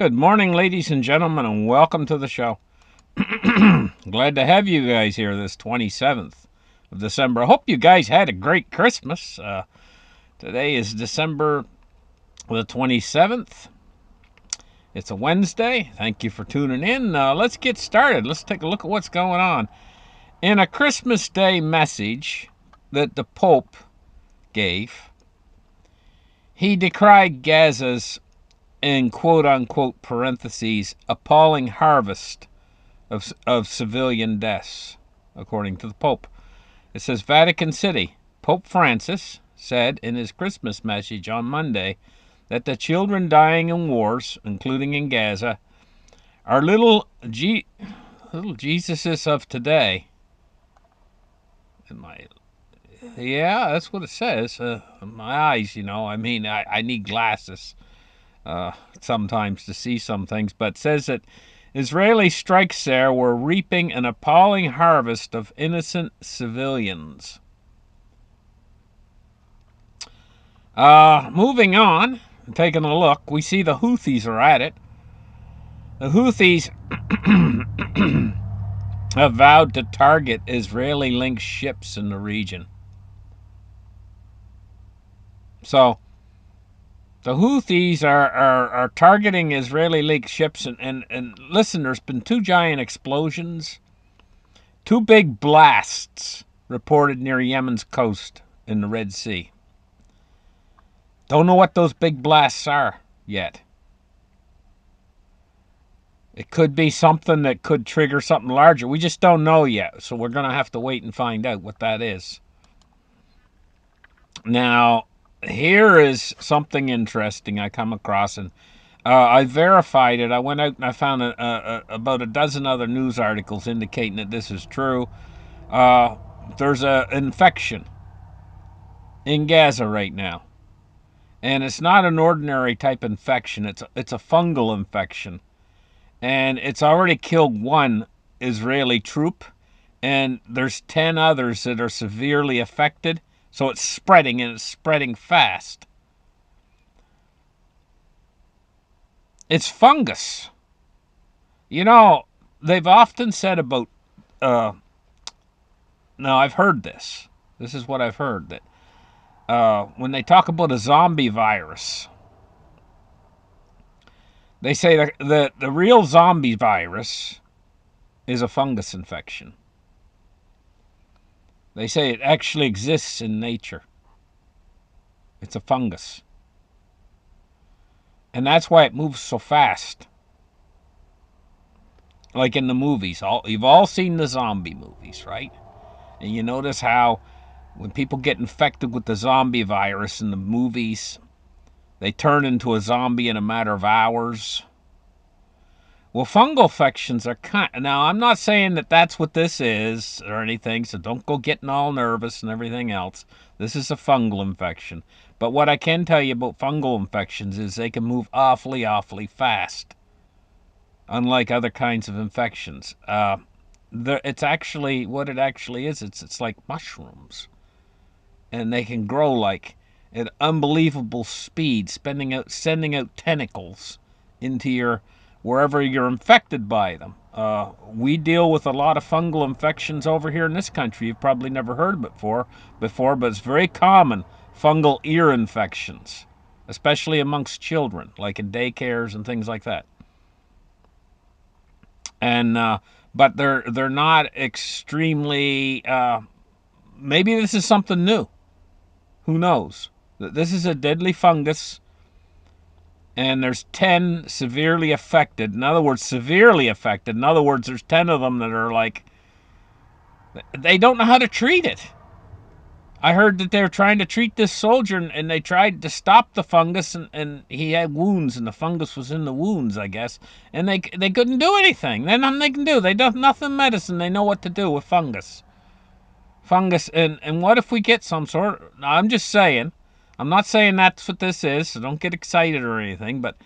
Good morning, ladies and gentlemen, and welcome to the show. Glad to have you guys here this 27th of December. I hope you guys had a great Christmas. Today is December the 27th. It's a Wednesday. Thank you for tuning in. Let's get started. Let's take a look at what's going on. In a Christmas Day message that the Pope gave, he decried Gaza's, in quote-unquote parentheses, appalling harvest of civilian deaths, according to the Pope. It says Vatican City. Pope Francis said in his Christmas message on Monday that the children dying in wars, including in Gaza, are little Jesuses of today. Yeah, that's what it says. My eyes, I need glasses sometimes to see some things, but it says that Israeli strikes there were reaping an appalling harvest of innocent civilians. Moving on, taking a look, we see the Houthis are at it. The Houthis have vowed to target Israeli-linked ships in the region. So, the Houthis are targeting Israeli-linked ships, and listen, there's been two giant explosions, two big blasts reported near Yemen's coast in the Red Sea. Don't know what those big blasts are yet. It could be something that could trigger something larger. We just don't know yet, so we're going to have to wait and find out what that is. Now, here is something interesting I come across, and I verified it. I went out and I found about a dozen other news articles indicating that this is true. There's an infection in Gaza right now. And it's not an ordinary type infection. It's a fungal infection. And it's already killed one Israeli troop, and there's 10 others that are severely affected. So it's spreading, and it's spreading fast. It's fungus. They've often said about, now I've heard this. This is what I've heard, that when they talk about a zombie virus, they say that the real zombie virus is a fungus infection. They say it actually exists in nature. It's a fungus. And that's why it moves so fast. Like in the movies. You've all seen the zombie movies, right? And you notice how when people get infected with the zombie virus in the movies, they turn into a zombie in a matter of hours. Well, fungal infections are now, I'm not saying that that's what this is or anything, so don't go getting all nervous and everything else. This is a fungal infection. But what I can tell you about fungal infections is they can move awfully, awfully fast, unlike other kinds of infections. It's actually, what it actually is, it's like mushrooms. And they can grow like at unbelievable speed, sending out tentacles into wherever you're infected by them. We deal with a lot of fungal infections over here in this country. You've probably never heard of it before, but it's very common. Fungal ear infections, especially amongst children, like in daycares and things like that. And but they're not extremely. Maybe this is something new. Who knows? This is a deadly fungus, and there's 10 severely affected. In other words, severely affected. In other words, there's 10 of them that are like, they don't know how to treat it. I heard that they were trying to treat this soldier, and they tried to stop the fungus, and he had wounds, and the fungus was in the wounds, I guess, and they couldn't do anything. There's nothing they can do. They don't nothing medicine. They know what to do with fungus. And what if we get some sort? I'm just saying. I'm not saying that's what this is, so don't get excited or anything. But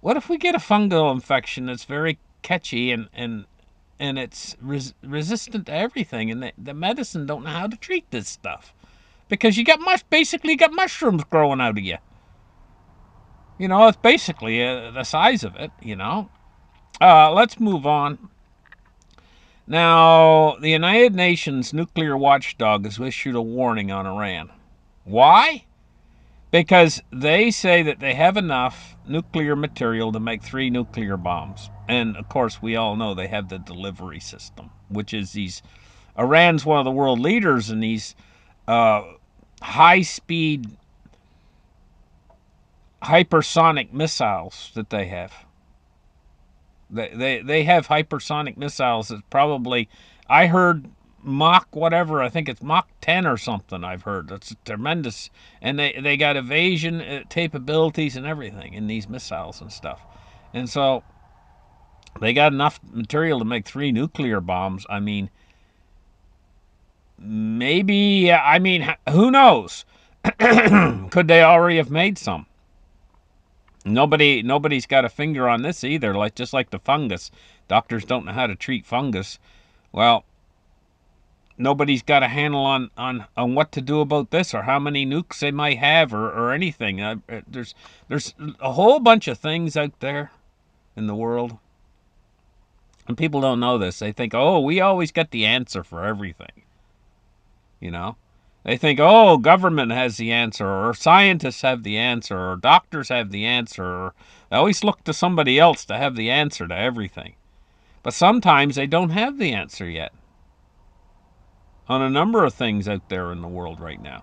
what if we get a fungal infection that's very catchy and it's resistant to everything, and the medicine don't know how to treat this stuff because basically you got mushrooms growing out of you. It's basically the size of it. Let's move on. Now, the United Nations nuclear watchdog has issued a warning on Iran. Why? Because they say that they have enough nuclear material to make 3 nuclear bombs. And of course, we all know they have the delivery system, which is these. Iran's one of the world leaders in these uh, high speed hypersonic missiles that they have. They have hypersonic missiles that probably, I heard Mach whatever, I think it's Mach 10 or something. I've heard that's tremendous, and they got evasion capabilities and everything in these missiles and stuff, and so they got enough material to make 3 nuclear bombs. I mean, maybe, I mean, who knows? Could they already have made some? Nobody's got a finger on this either. Like just like the fungus, doctors don't know how to treat fungus. Well, nobody's got a handle on what to do about this or how many nukes they might have or anything. There's a whole bunch of things out there in the world, and people don't know this. They think, oh, we always get the answer for everything. You know, they think, oh, government has the answer, or scientists have the answer, or doctors have the answer. Or they always look to somebody else to have the answer to everything. But sometimes they don't have the answer yet on a number of things out there in the world right now.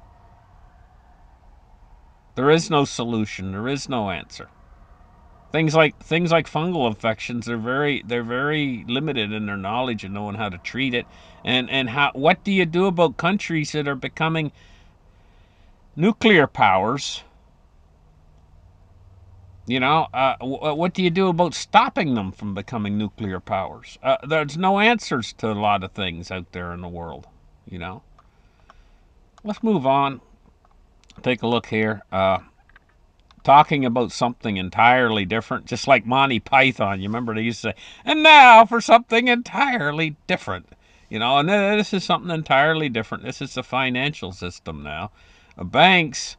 There is no solution. There is no answer. Things like fungal infections, they're very limited in their knowledge and knowing how to treat it. And how what do you do about countries that are becoming nuclear powers? What do you do about stopping them from becoming nuclear powers? There's no answers to a lot of things out there in the world. You know. Let's move on. Take a look here. Talking about something entirely different, just like Monty Python. You remember they used to say, and now for something entirely different. And this is something entirely different. This is the financial system now. Banks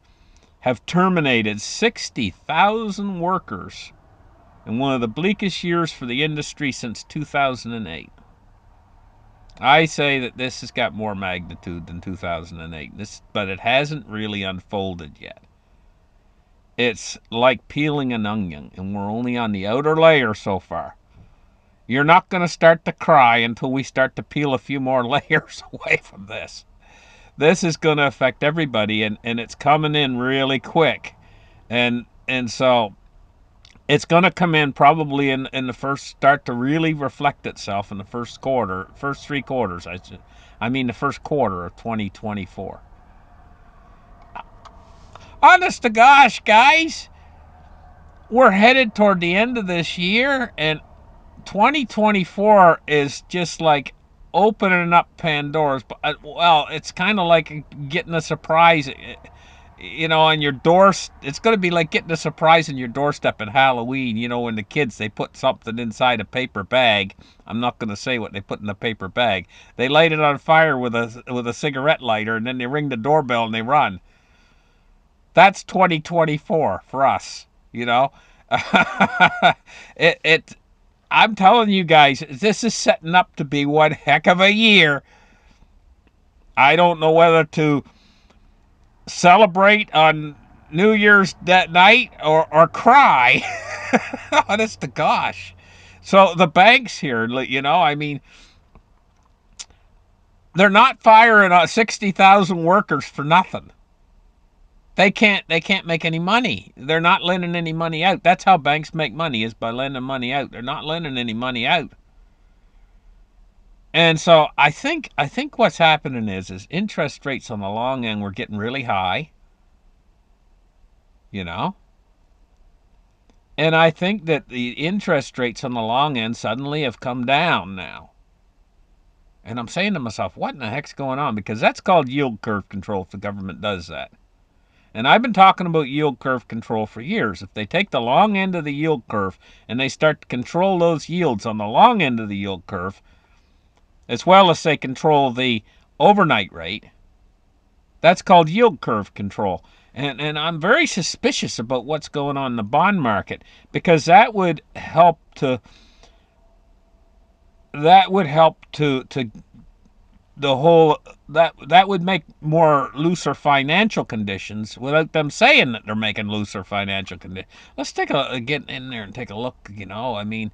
have terminated 60,000 workers in one of the bleakest years for the industry since 2008. I say that this has got more magnitude than 2008, but it hasn't really unfolded yet. It's like peeling an onion, and we're only on the outer layer so far. You're not going to start to cry until we start to peel a few more layers away from this. This is going to affect everybody, and it's coming in really quick. And so it's going to come in probably in the first, start to really reflect itself in the first 3 quarters. I mean the first quarter of 2024. Honest to gosh, guys, we're headed toward the end of this year, and 2024 is just like opening up Pandora's. Well, it's kind of like getting a surprise, on your door. It's going to be like getting a surprise on your doorstep at Halloween. When the kids, they put something inside a paper bag. I'm not going to say what they put in the paper bag. They light it on fire with a cigarette lighter, and then they ring the doorbell and they run. That's 2024 for us. It I'm telling you guys, this is setting up to be one heck of a year. I don't know whether to celebrate on New Year's that night or cry. Honest to gosh. So the banks here, I mean, they're not firing 60,000 workers for nothing. They can't make any money. They're not lending any money out. That's how banks make money, is by lending money out. They're not lending any money out. And so I think what's happening is interest rates on the long end were getting really high, you know? And I think that the interest rates on the long end suddenly have come down now. And I'm saying to myself, what in the heck's going on? Because that's called yield curve control if the government does that. And I've been talking about yield curve control for years. If they take the long end of the yield curve and they start to control those yields on the long end of the yield curve, as well as they control the overnight rate, That's called yield curve control. And I'm very suspicious about what's going on in the bond market, because that would help to the whole that would make more looser financial conditions without them saying that they're making looser financial conditions. Let's get in there and take a look. I mean,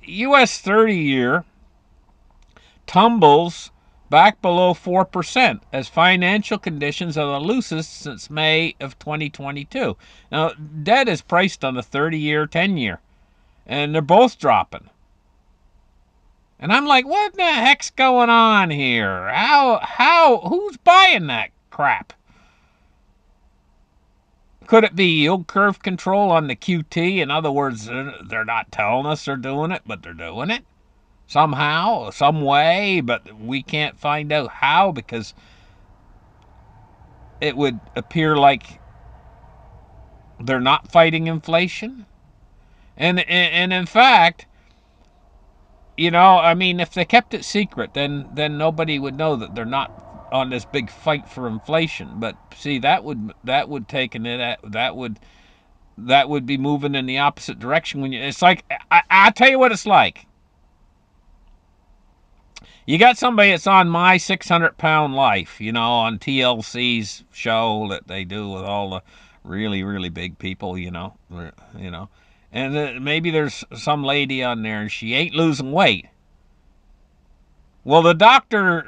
U.S. 30-year tumbles back below 4% as financial conditions are the loosest since May of 2022. Now, debt is priced on the 30-year, 10-year, and they're both dropping. And I'm like, what the heck's going on here? Who's buying that crap? Could it be yield curve control on the QT? In other words, they're not telling us they're doing it, but they're doing it somehow, some way, but we can't find out how, because it would appear like they're not fighting inflation. And in fact, I mean, if they kept it secret, then nobody would know that they're not on this big fight for inflation. But see, that would be moving in the opposite direction. It's like, I tell you what it's like. You got somebody that's on My 600-Pound Life, on TLC's show that they do with all the really, really big people, and maybe there's some lady on there and she ain't losing weight. Well, the doctor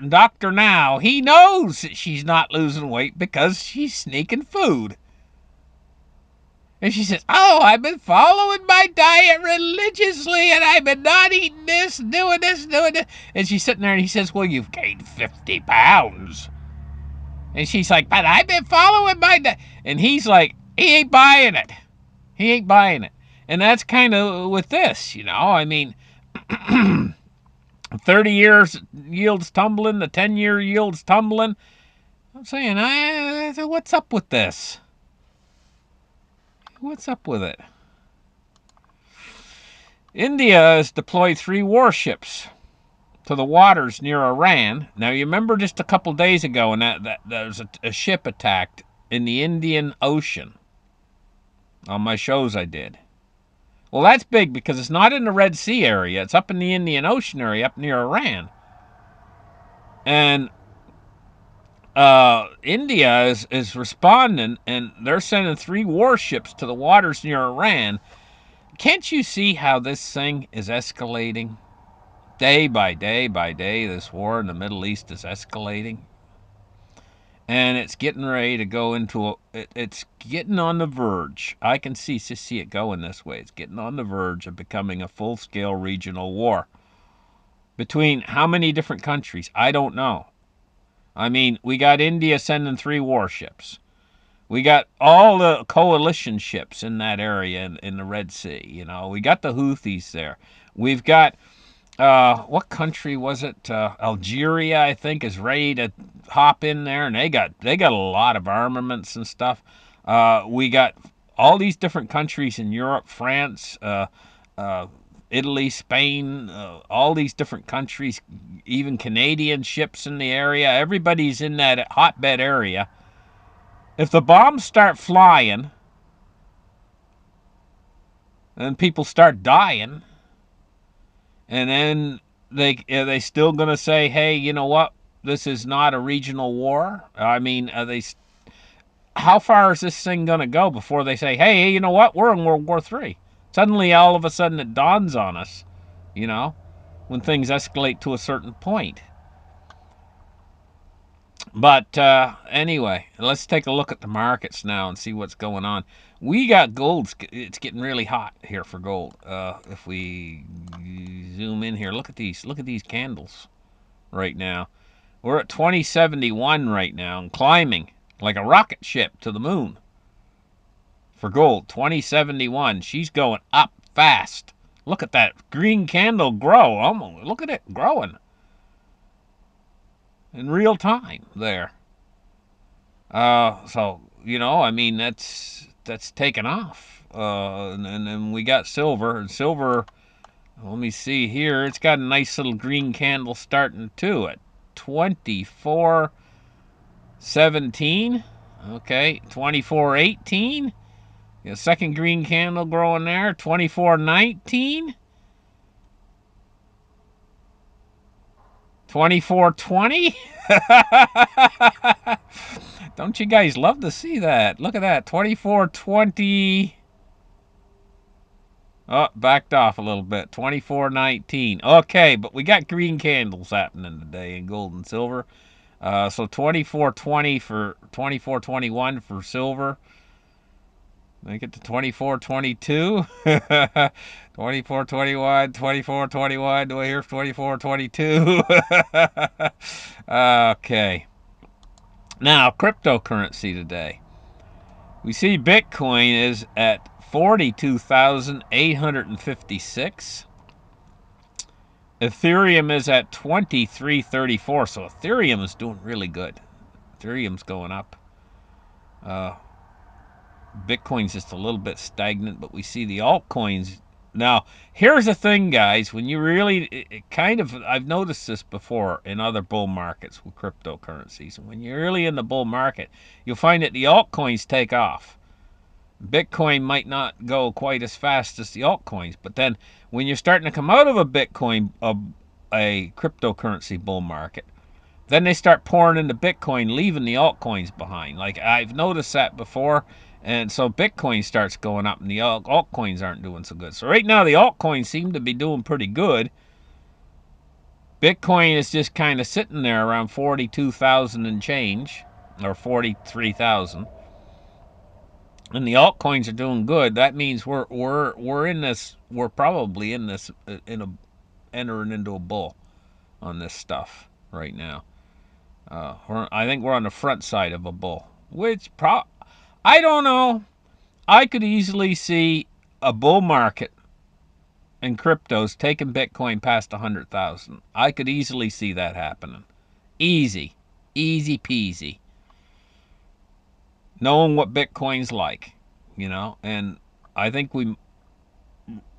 now, he knows that she's not losing weight because she's sneaking food. And she says, oh, I've been following my diet religiously, and I've been not eating this, doing this, doing this. And she's sitting there, and he says, well, you've gained 50 pounds. And she's like, but I've been following my diet. And he's like, he ain't buying it. He ain't buying it. And that's kind of with this, I mean, 30 years yields tumbling, the 10-year yields tumbling. I'm saying, what's up with this? What's up with it? India has deployed 3 warships to the waters near Iran. Now, you remember just a couple days ago, and that there was a ship attacked in the Indian Ocean on my shows I did. Well, that's big because it's not in the Red Sea area. It's up in the Indian Ocean area, up near Iran. And India is responding, and they're sending 3 warships to the waters near Iran. Can't you see how this thing is escalating? Day by day by day, this war in the Middle East is escalating. And it's getting ready to go it's getting on the verge. I can see it going this way. It's getting on the verge of becoming a full-scale regional war. Between how many different countries? I don't know. I mean, we got India sending 3 warships. We got all the coalition ships in that area in the Red Sea. We got the Houthis there. We've got what country was it? Algeria, I think, is ready to hop in there, and they got a lot of armaments and stuff. We got all these different countries in Europe, France, Italy, Spain, all these different countries, even Canadian ships in the area. Everybody's in that hotbed area. If the bombs start flying and people start dying, and then are they still going to say, hey, you know what? This is not a regional war? I mean, how far is this thing going to go before they say, hey, you know what? We're in World War III. Suddenly, all of a sudden, it dawns on us, when things escalate to a certain point. But anyway, let's take a look at the markets now and see what's going on. We got gold. It's getting really hot here for gold. If we zoom in here, look at these candles right now. We're at 2071 right now and climbing like a rocket ship to the moon. For gold, 2071. She's going up fast. Look at that green candle grow. Almost, look at it growing in real time there. So, I mean, that's taken off. And then we got silver. And silver, let me see here. It's got a nice little green candle starting too at 24. 17. Okay, 24.18. The second green candle growing there. 24.19. 24.20. Don't you guys love to see that? Look at that. 24.20. Oh, backed off a little bit. 24.19. Okay, but we got green candles happening today in gold and silver. So 24.20 for 24.21 for silver. Make it to 24.22. 24.21. 24.21. Do I hear 24.22? Okay. Now, cryptocurrency today. We see Bitcoin is at 42,856. Ethereum is at 2334. So Ethereum is doing really good. Ethereum's going up. Bitcoin's just a little bit stagnant, but we see the altcoins. Now, here's the thing, guys. When you really I've noticed this before in other bull markets with cryptocurrencies. When you're really in the bull market, you'll find that the altcoins take off. Bitcoin might not go quite as fast as the altcoins, but then when you're starting to come out of a cryptocurrency bull market, then they start pouring into Bitcoin, leaving the altcoins behind. Like, I've noticed that before, and so Bitcoin starts going up and the altcoins aren't doing so good. So right now the altcoins seem to be doing pretty good. Bitcoin is just kind of sitting there around 42,000 and change, or 43,000. And the altcoins are doing good. That means we're probably entering into a bull on this stuff right now. I think we're on the front side of a bull, I don't know. I could easily see a bull market in cryptos taking Bitcoin past 100,000. I could easily see that happening. Easy peasy. Knowing what Bitcoin's like, and I think we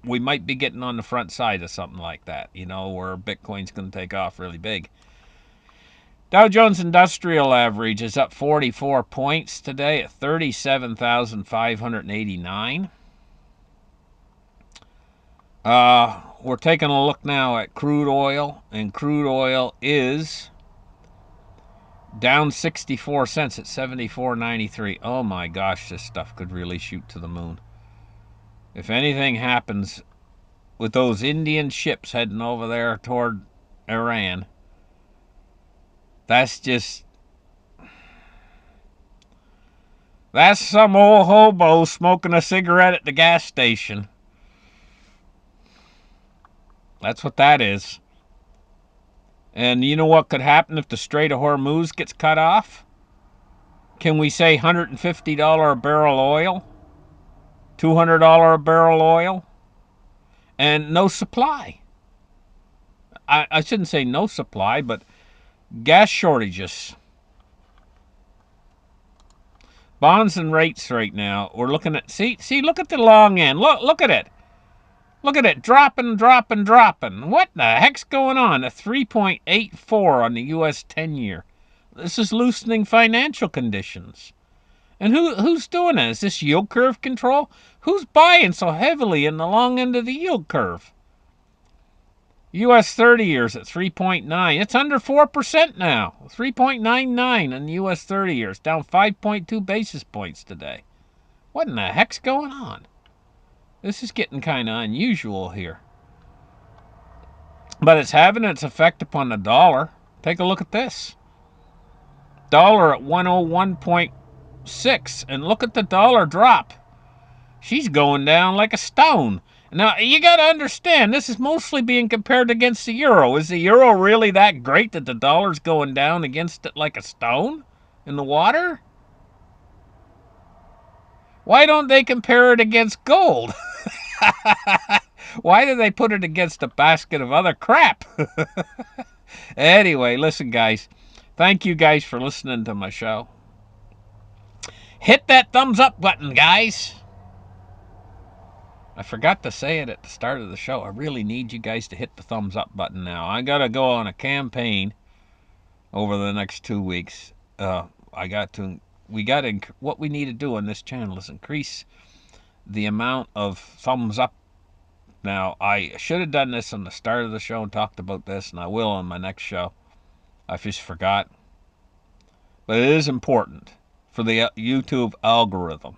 might be getting on the front side of something like that, where Bitcoin's going to take off really big. Dow Jones Industrial Average is up 44 points today at 37,589. We're taking a look now at crude oil, and crude oil is down 64 cents at 74.93. Oh my gosh, this stuff could really shoot to the moon. If anything happens with those Indian ships heading over there toward Iran, that's some old hobo smoking a cigarette at the gas station. That's what that is. And you know what could happen if the Strait of Hormuz gets cut off? Can we say $150 a barrel oil? $200 a barrel oil? And no supply. I shouldn't say no supply, but gas shortages. Bonds and rates right now, we're looking at, see, look at the long end. Look at it. Look at it, dropping. What the heck's going on? A 3.84 on the U.S. 10-year. This is loosening financial conditions. And who's doing that? Is this yield curve control? Who's buying so heavily in the long end of the yield curve? U.S. 30 years at 3.9. It's under 4% now. 3.99 in the U.S. 30 years, down 5.2 basis points today. What in the heck's going on? This is getting kind of unusual here. But it's having its effect upon the dollar. Take a look at this. Dollar at 101.6. And look at the dollar drop. She's going down like a stone. Now, you got to understand, this is mostly being compared against the euro. Is the euro really that great that the dollar's going down against it like a stone in the water? Why don't they compare it against gold? Why do they put it against a basket of other crap? Anyway, listen, guys. Thank you guys for listening to my show. Hit that thumbs up button, guys. I forgot to say it at the start of the show. I really need you guys to hit the thumbs up button now. I got to go on a campaign over the next 2 weeks. what we need to do on this channel is increase the amount of thumbs up. Now, I should have done this on the start of the show and talked about this, and I will on my next show. I just forgot. But it is important for the YouTube algorithm.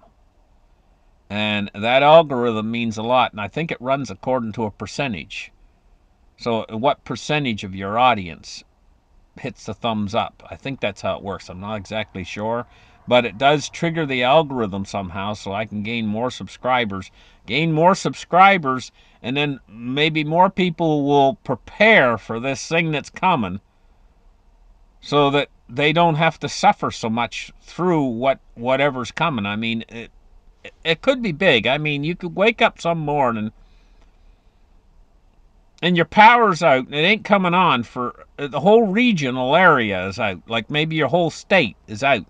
And that algorithm means a lot, and I think it runs according to a percentage. So, what percentage of your audience hits the thumbs up? I think that's how it works. I'm not exactly sure. But it does trigger the algorithm somehow so I can gain more subscribers. And then maybe more people will prepare for this thing that's coming so that they don't have to suffer so much through whatever's coming. I mean, it could be big. I mean, you could wake up some morning and your power's out and it ain't coming on for the whole regional area is out. Like maybe your whole state is out.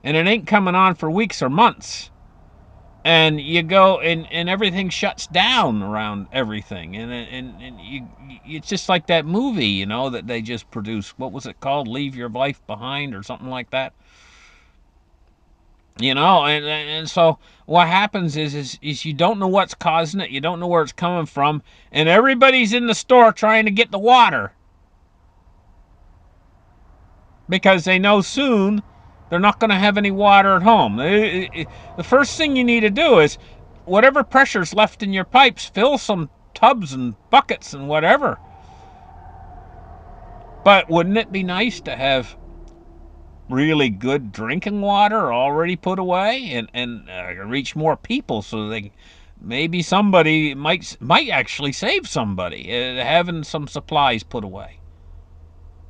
And it ain't coming on for weeks or months. And you go and everything shuts down around everything. And it's just like that movie, you know, that they just produced. What was it called? Leave Your Life Behind or something like that. You know, and so what happens is you don't know what's causing it, you don't know where it's coming from, and everybody's in the store trying to get the water because they know soon they're not going to have any water at home. The first thing you need to do is whatever pressure's left in your pipes, fill some tubs and buckets and whatever. But wouldn't it be nice to have really good drinking water already put away and reach more people so they maybe somebody might actually save somebody having some supplies put away.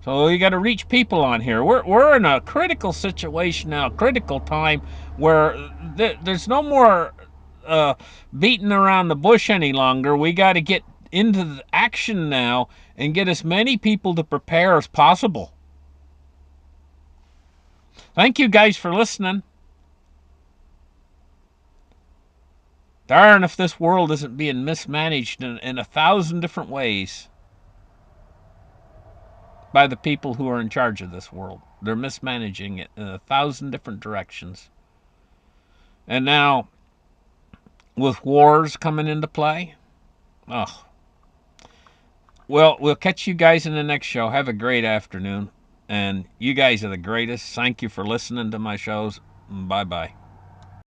So you got to reach people on here. We're in a critical situation now, critical time where there's no more beating around the bush any longer. We got to get into the action now and get as many people to prepare as possible. Thank you guys for listening. Darn if this world isn't being mismanaged in 1,000 different ways by the people who are in charge of this world. They're mismanaging it in 1,000 different directions. And now, with wars coming into play, oh. Well, we'll catch you guys in the next show. Have a great afternoon. And you guys are the greatest. Thank you for listening to my shows. Bye-bye.